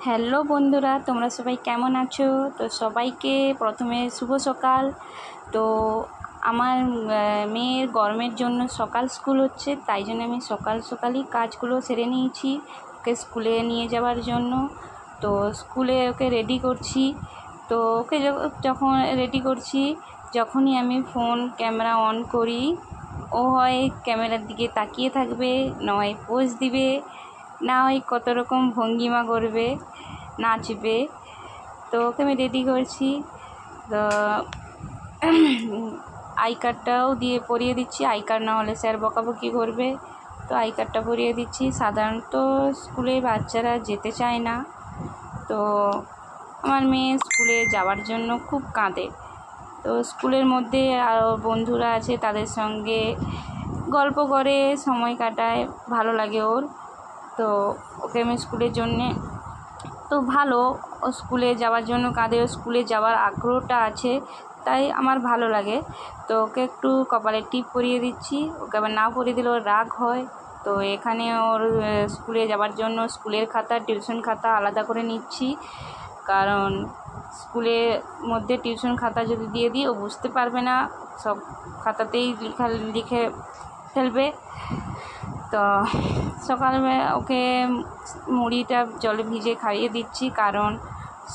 Hello বন্ধুরা, তোমরা সবাই কেমন আছো? তো সবাইকে প্রথমে শুভ সকাল। তো আমার মেয়ের গরমের জন্য সকাল স্কুল হচ্ছে, তাই জন্য আমি সকালই কাজগুলো সেরে নিয়েছি ওকে স্কুলে নিয়ে যাওয়ার জন্য। তো স্কুলে ওকে রেডি করছি। তো ওকে যখন রেডি করছি, যখনই আমি ফোন ক্যামেরা অন করি, ও হয় ক্যামেরার দিকে তাকিয়ে থাকবে, নয় পোজ দিবে, না হয় কত রকম ভঙ্গিমা করবে, নাচবে। তো ওকে আমি রেডি করছি। তো আই কার্ডটাও দিয়ে পরিয়ে দিচ্ছি, আই কার্ড না হলে স্যার বকাবকি করবে। তো আই কার্ডটা পরিয়ে দিচ্ছি। সাধারণত স্কুলে বাচ্চারা যেতে চায় না, তো আমার মেয়ে স্কুলে যাওয়ার জন্য খুব কাঁদে। তো স্কুলের মধ্যে আরও বন্ধুরা আছে, তাদের সঙ্গে গল্প করে সময় কাটায়, ভালো লাগে ওর। তো ওকে আমি স্কুলের জন্যে, তো ভালো, ও স্কুলে যাওয়ার জন্য কাঁদে, ও স্কুলে যাওয়ার আগ্রহটা আছে, তাই আমার ভালো লাগে। তো ওকে একটু কপালে টিপ পরিয়ে দিচ্ছি, ওকে আবার না পরিয়ে দিলে ওর রাগ হয়। তো এখানে ওর স্কুলে যাওয়ার জন্য স্কুলের খাতা, টিউশন খাতা আলাদা করে নিচ্ছি, কারণ স্কুলের মধ্যে টিউশন খাতা যদি দিয়ে দিই ও বুঝতে পারবে না, সব খাতাতেই লিখে ফেলবে। তো সকালবেলা ওকে মুড়িটা জলে ভিজে খাইয়ে দিচ্ছি, কারণ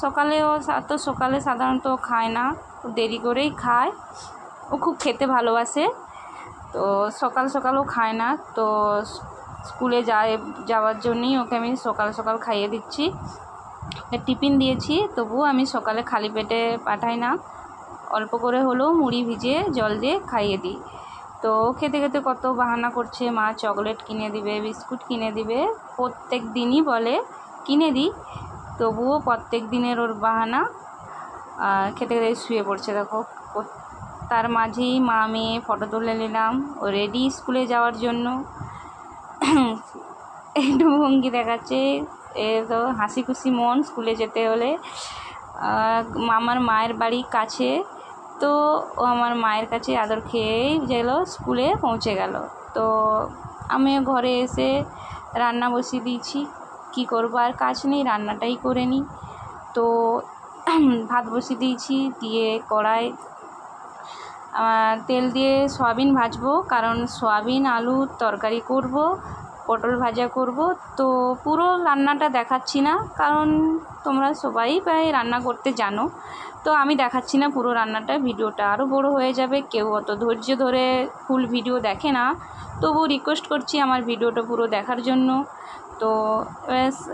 সকালে সাধারণত খায় না, ও দেরি করেই খায়। ও খুব খেতে ভালোবাসে, তো সকালও খায় না। তো স্কুলে যাওয়ার জন্যই ওকে আমি সকাল খাইয়ে দিচ্ছি। টিফিন দিয়েছি, তবুও আমি সকালে খালি পেটে পাঠাই না, অল্প করে হলেও মুড়ি ভিজে জল দিয়ে খাইয়ে দিই। তো খেতে খেতে কত বাহানা করছে, মা চকলেট কিনে দিবে, বিস্কুট কিনে দিবে, প্রত্যেক দিনই বলে কিনে দিই, তবুও প্রত্যেক দিনের ওর বাহানা। খেতে খেতে শুয়ে পড়ছে দেখো। তার মাঝেই মা মেয়ে ফটো তুলে নিলাম, ও রেডি স্কুলে যাওয়ার জন্য। একটু ভঙ্গি দেখাচ্ছে, এ তো হাসি খুশি মন স্কুলে যেতে হলে। আমার মায়ের বাড়ি কাছে, তো ও আমার মায়ের কাছে আদর খেয়েই স্কুলে পৌঁছে গেল। তো আমিও ঘরে এসে রান্না বসিয়ে দিয়েছি, কি করবো, আর কাজ নেই, রান্নাটাই করে নিই। তো ভাত বসিয়ে দিয়েছি, দিয়ে কড়াই তেল দিয়ে সয়াবিন ভাজবো, কারণ সয়াবিন আলুর তরকারি করব, পটল ভাজা করব। তো পুরো রান্নাটা দেখাচ্ছি না, কারণ তোমরা সবাই প্রায় রান্না করতে জানো, তো আমি দেখাচ্ছি না পুরো রান্নাটা, ভিডিওটা আরও বড় হয়ে যাবে, কেউ অত ধৈর্য ধরে ফুল ভিডিও দেখে না, তবু রিকোয়েস্ট করছি আমার ভিডিওটা পুরো দেখার জন্য। তো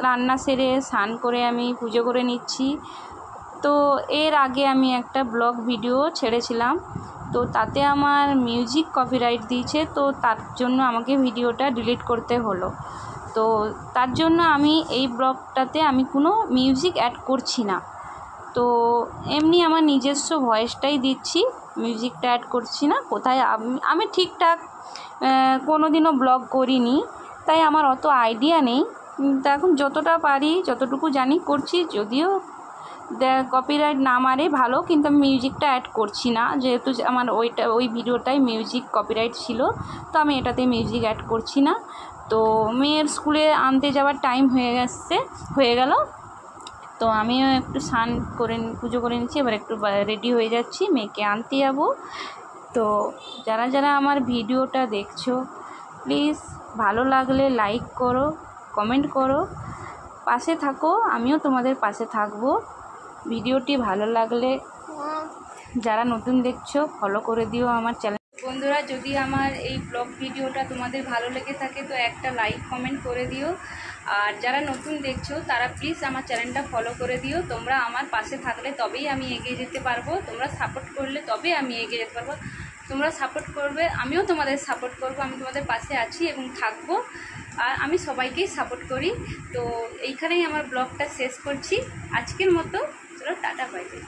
রান্না সেরে স্নান করে আমি পুজো করে নিচ্ছি। তো এর আগে আমি একটা ব্লগ ভিডিও ছেড়েছিলাম, তো তাতে আমার মিউজিক কপিরাইট দিয়েছে, তো তার জন্য আমাকে ভিডিওটা ডিলিট করতে হলো। তো তার জন্য আমি এই ব্লগটাতে আমি কোনো মিউজিক অ্যাড করছি না, তো এমনি আমার নিজস্ব ভয়েসটাই দিচ্ছি, মিউজিকটা অ্যাড করছি না। কোথায় আমি ঠিকঠাক কোনো দিনও ব্লগ করিনি, তাই আমার অত আইডিয়া নেই। তা এখন যতটা পারি, যতটুকু জানি করছি, যদিও কপিরাইট না মারে ভালো, কিন্তু আমি মিউজিকটা অ্যাড করছি না, যেহেতু আমার ওই ভিডিওটাই মিউজিক কপিরাইট ছিল, তো আমি এটাতে মিউজিক অ্যাড করছি না। তো মেয়ের স্কুলে আনতে যাওয়ার টাইম হয়ে গেল। তো আমিও একটু স্নান করে পুজো করে নিচ্ছি, এবার একটু রেডি হয়ে যাচ্ছি, মেয়েকে আনতে যাবো। তো যারা আমার ভিডিওটা দেখছো, প্লিজ ভালো লাগলে লাইক করো, কমেন্ট করো, পাশে থাকো, আমিও তোমাদের পাশে থাকবো। ভিডিওটি ভালো লাগলে যারা নতুন দেখছো ফলো করে দিও আমার চ্যানেল। বন্ধুরা, যদি আমার এই ব্লগ ভিডিওটা তোমাদের ভালো লেগে থাকে তো একটা লাইক কমেন্ট করে দিও, আর যারা নতুন দেখছো তারা প্লিজ আমার চ্যানেলটা ফলো করে দিও। তোমরা আমার পাশে থাকলে তবেই আমি এগিয়ে যেতে পারবো, তোমরা সাপোর্ট করলে তবে আমি এগিয়ে যেতে পারবো। তোমরা সাপোর্ট করবে, আমিও তোমাদের সাপোর্ট করব, আমি তোমাদের পাশে আছি এবং থাকবো, আর আমি সবাইকেই সাপোর্ট করি। তো এইখানেই আমার ব্লগটা শেষ করছি আজকের মতো। চলো, টাটা, বাই বাই।